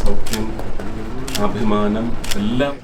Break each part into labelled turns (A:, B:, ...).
A: സൗഖ്യം, അഭിമാനം എല്ലാം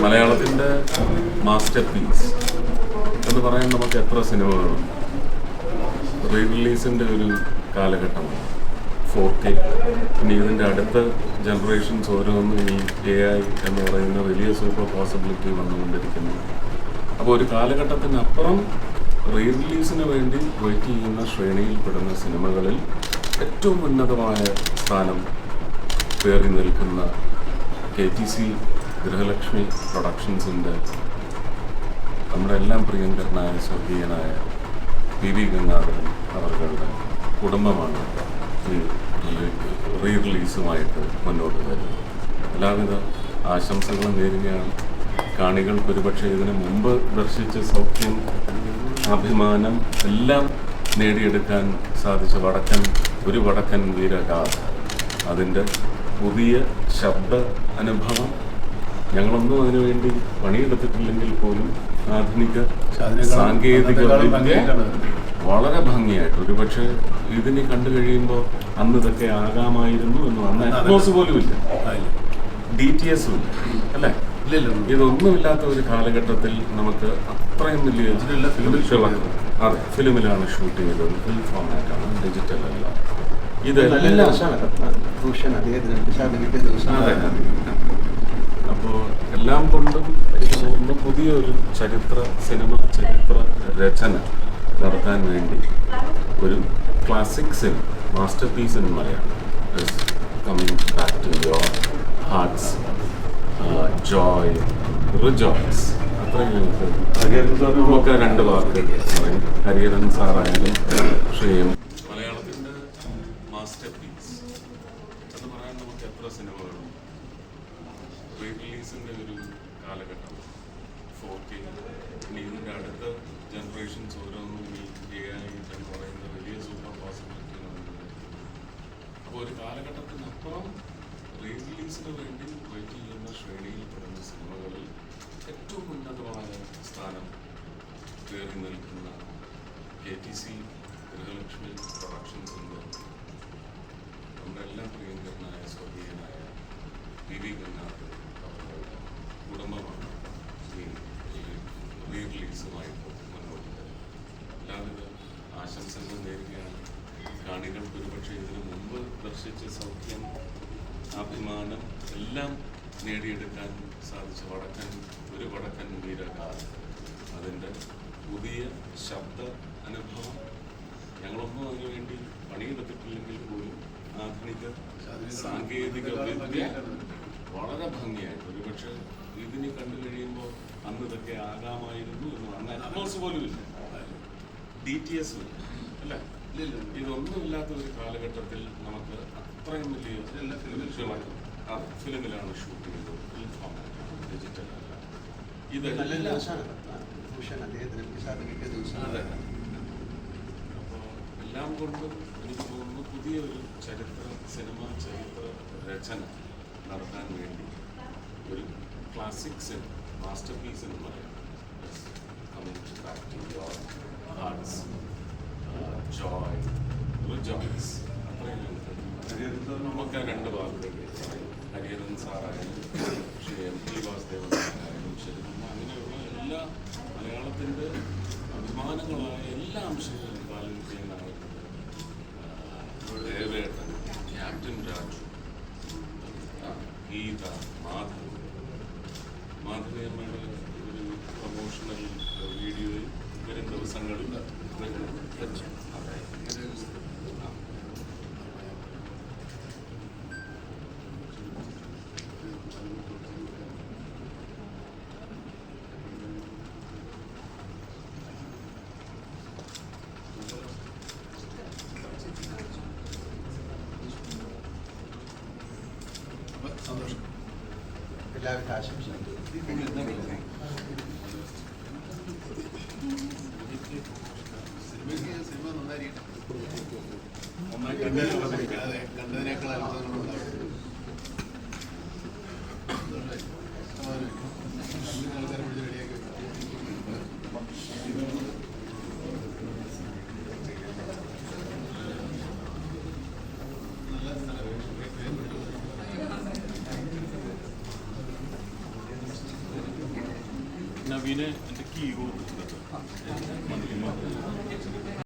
A: മലയാളത്തിൻ്റെ മാസ്റ്റർ പീസ് എന്ന് പറയാൻ നമുക്ക് എത്ര സിനിമകളുണ്ട്. റീ റിലീസിൻ്റെ ഒരു കാലഘട്ടമാണ് 4K. ഇനി ഇതിൻ്റെ അടുത്ത ജനറേഷൻസ് ഓരോന്നും ഈ AI എന്ന് പറയുന്ന വലിയ സൂപ്പർ പോസിബിലിറ്റി വന്നുകൊണ്ടിരിക്കുന്നു. അപ്പോൾ ഒരു കാലഘട്ടത്തിനപ്പുറം റീ റിലീസിന് വേണ്ടി വെയിറ്റ് ചെയ്യുന്ന ശ്രേണിയിൽപ്പെടുന്ന സിനിമകളിൽ ഏറ്റവും ഉന്നതമായ സ്ഥാനം പേറി നിൽക്കുന്ന KTC ഗൃഹലക്ഷ്മി പ്രൊഡക്ഷൻസിൻ്റെ നമ്മുടെ എല്ലാം പ്രിയങ്കരനായ സ്വർഗീയനായ PV ഗംഗാധരൻ അവരുടെ കുടുംബമാണ് ഈ റീ റിലീസുമായിട്ട് മുന്നോട്ട് വരുന്നത്. എല്ലാവിധ ആശംസകളും നേരുകയാണ്. കാണികൾക്ക് ഒരുപക്ഷെ ഇതിനു മുമ്പ് ദർശിച്ച സൗഖ്യം, അഭിമാനം എല്ലാം നേടിയെടുക്കാൻ സാധിച്ച വടക്കൻ വീരഗാഥ, അതിൻ്റെ പുതിയ ശബ്ദ അനുഭവം ഞങ്ങളൊന്നും അതിനുവേണ്ടി പണിയെടുത്തിട്ടില്ലെങ്കിൽ പോലും ആധുനിക സാങ്കേതിക വിദ്യ വളരെ ഭംഗിയായിട്ട് ഒരുപക്ഷെ ഇതിനെ കണ്ടു കഴിയുമ്പോൾ അന്ന് ഇതൊക്കെ ആകാമായിരുന്നു എന്ന് അന്ന് അറ്റ്മോസ് പോലും ഇല്ല, DTS ഇല്ല, അല്ലേ? ഇതൊന്നുമില്ലാത്ത ഒരു കാലഘട്ടത്തിൽ നമുക്ക് അത്രയും വലിയ അതെ, ഫിലിമിലാണ് ഷൂട്ട് ചെയ്തത്, ഫിലിം ഫോർമാറ്റാണ്, ഡിജിറ്റൽ അല്ല. ഇതെല്ലാം അതെ. അപ്പോൾ എല്ലാം കൊണ്ടും ഒന്ന് പുതിയൊരു സിനിമ ചരിത്ര രചന നടത്താൻ വേണ്ടി ഒരു classic cinema, masterpiece in Malayalam, coming back to your hearts, joy, rejoice. അത്രയും നമുക്ക് രണ്ട് വാക്ക് പറയും. ഹരിഹരൻ സാറായാലും ശ്രീയും മലയാളത്തിൻ്റെ മാസ്റ്റർ പീസ് എന്ന് പറയാൻ നമുക്ക് എത്ര സിനിമകളും റിലീസിൻ്റെ ഒരു കാലഘട്ടം 4K. ഇനി ഇതിൻ്റെ അടുത്ത ജനറേഷൻസ് ഓരോന്നും ഈ AI എന്ന് പറയുന്ന വലിയ സൂപ്പർ പോസിബിലിറ്റിയാണ്. അപ്പോൾ ഒരു കാലഘട്ടത്തിനപ്പുറം റിലീസിന് വേണ്ടി വെയിറ്റ് ചെയ്യുന്ന ശ്രേണിയിൽപ്പെടുന്ന സിനിമകളിൽ ഏറ്റവും ഉന്നതമായ സ്ഥാനം കയറി നിൽക്കുന്ന KTC ഗൃഹലക്ഷ്മി പ്രൊഡക്ഷൻസിൻ്റെ നമ്മുടെ എല്ലാം പ്രിയങ്കരനായ സ്വർഗീയനായ PV ഗംഗാധരൻ കുടുംബമാണ് ഈ റിലീസുമായിട്ട് മുന്നോട്ട് വരുന്നത്. എല്ലാവിധ ആശംസകൾ നേരുകയാണ്. കാണികൾക്ക് ഒരുപക്ഷെ ഇതിനു മുമ്പ് ദർശിച്ച സൗഖ്യം, അഭിമാനം എല്ലാം നേടിയെടുക്കാൻ സാധിച്ച വടക്കൻ വീരഗാഥ, അതിൻ്റെ പുതിയ ശബ്ദ അനുഭവം ഞങ്ങളൊന്നും അതിനുവേണ്ടി പണിയെടുത്തിട്ടില്ലെങ്കിൽ പോലും ആധുനിക സാങ്കേതിക വിദ്യ വളരെ ഭംഗിയായിട്ട് ഒരുപക്ഷെ ഇതിനെ കണ്ടു കഴിയുമ്പോൾ അന്ന് ഇതൊക്കെ ആകാമായിരുന്നു എന്ന് അന്ന് അറ്റ്മോസ് പോലും ഇല്ല, DTS ഇല്ല, അല്ലേ? ഇതൊന്നുമില്ലാത്ത ഒരു കാലഘട്ടത്തിൽ നമുക്ക് അത്രയും വലിയ ഫിലിമിലാണ് ഷൂട്ട് ചെയ്തത്, ഫിലിം ഫോർമാറ്റാണ്, ഡിജിറ്റൽ അല്ല. ഇതെല്ലാം അപ്പോൾ എല്ലാം കൊണ്ടും എനിക്ക് തോന്നുന്നു പുതിയൊരു സിനിമ ചരിത്ര രചന നടത്താൻ വേണ്ടി ഒരു ക്ലാസിക് സിനിമ, മാസ്റ്റർ പീസ് എന്ന് പറയാം, coming back to your hearts, joy, rejoice. അത്രയും നമുക്ക് രണ്ട് വാക്കുകൾ ഹരിഹരൻ സാറായാലും ശ്രീ MP വാസുദേവനായാലും ശരി, അങ്ങനെയുള്ള എല്ലാ മലയാളത്തിൻ്റെ അഭിമാനങ്ങളായ എല്ലാ അംശങ്ങളും പാലനം ചെയ്യാനായിട്ടുണ്ട്. ദേവേട്ടൻ, ക്യാപ്റ്റൻ രാജു, ഗീത, മാധവിയമ്മയുടെ ഒരു പ്രൊമോഷണൽ വീഡിയോയിൽ വരും ദിവസങ്ങളിൽ
B: സന്തോഷം. എല്ലാവിധ ആശംസകളും. സിനിമ നന്നായി കണ്ടതിനേക്കാൾ അത്ഭുതങ്ങളുണ്ടാവും. ആൾക്കാരെ പിടിച്ച് റെഡിയാക്കി
A: നവീനെ എൻ്റെ കീ കൊടുത്തിട്ടുണ്ട്.